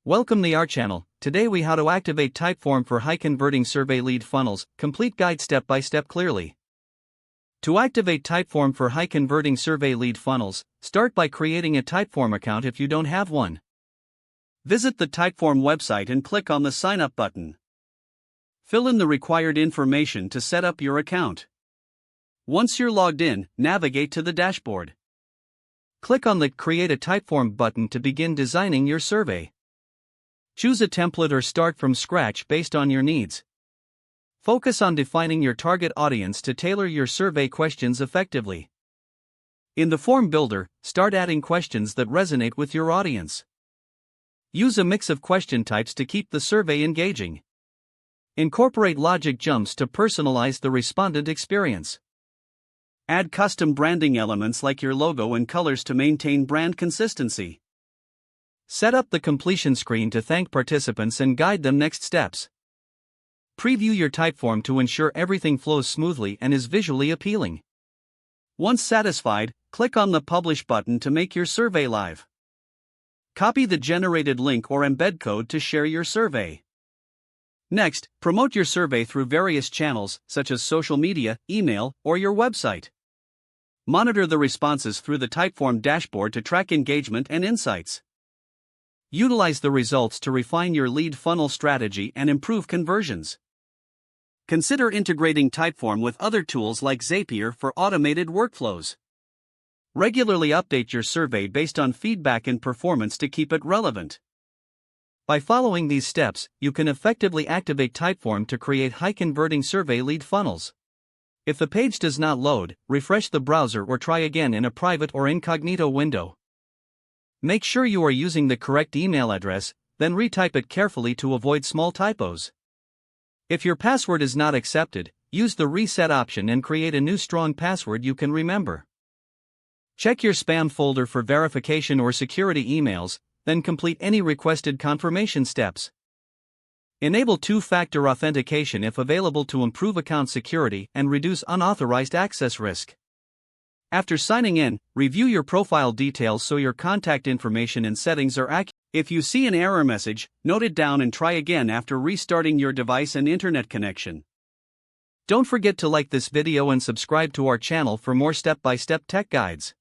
Welcome to our channel. Today we how to activate Typeform for high converting survey lead funnels. Complete guide step by step clearly. To activate Typeform for high converting survey lead funnels, start by creating a Typeform account if you don't have one. Visit the Typeform website and click on the sign up button. Fill in the required information to set up your account. Once you're logged in, navigate to the dashboard. Click on the Create a Typeform button to begin designing your survey. Choose a template or start from scratch based on your needs. Focus on defining your target audience to tailor your survey questions effectively. In the form builder, start adding questions that resonate with your audience. Use a mix of question types to keep the survey engaging. Incorporate logic jumps to personalize the respondent experience. Add custom branding elements like your logo and colors to maintain brand consistency. Set up the completion screen to thank participants and guide them next steps. Preview your Typeform to ensure everything flows smoothly and is visually appealing. Once satisfied, click on the Publish button to make your survey live. Copy the generated link or embed code to share your survey. Next, promote your survey through various channels, such as social media, email, or your website. Monitor the responses through the Typeform dashboard to track engagement and insights. Utilize the results to refine your lead funnel strategy and improve conversions. Consider integrating Typeform with other tools like Zapier for automated workflows. Regularly update your survey based on feedback and performance to keep it relevant. By following these steps, you can effectively activate Typeform to create high-converting survey lead funnels. If the page does not load, refresh the browser or try again in a private or incognito window. Make sure you are using the correct email address, then retype it carefully to avoid small typos. If your password is not accepted, use the reset option and create a new strong password you can remember. Check your spam folder for verification or security emails, then complete any requested confirmation steps. Enable two-factor authentication if available to improve account security and reduce unauthorized access risk. After signing in, review your profile details so your contact information and settings are accurate. If you see an error message, note it down and try again after restarting your device and internet connection. Don't forget to like this video and subscribe to our channel for more step-by-step tech guides.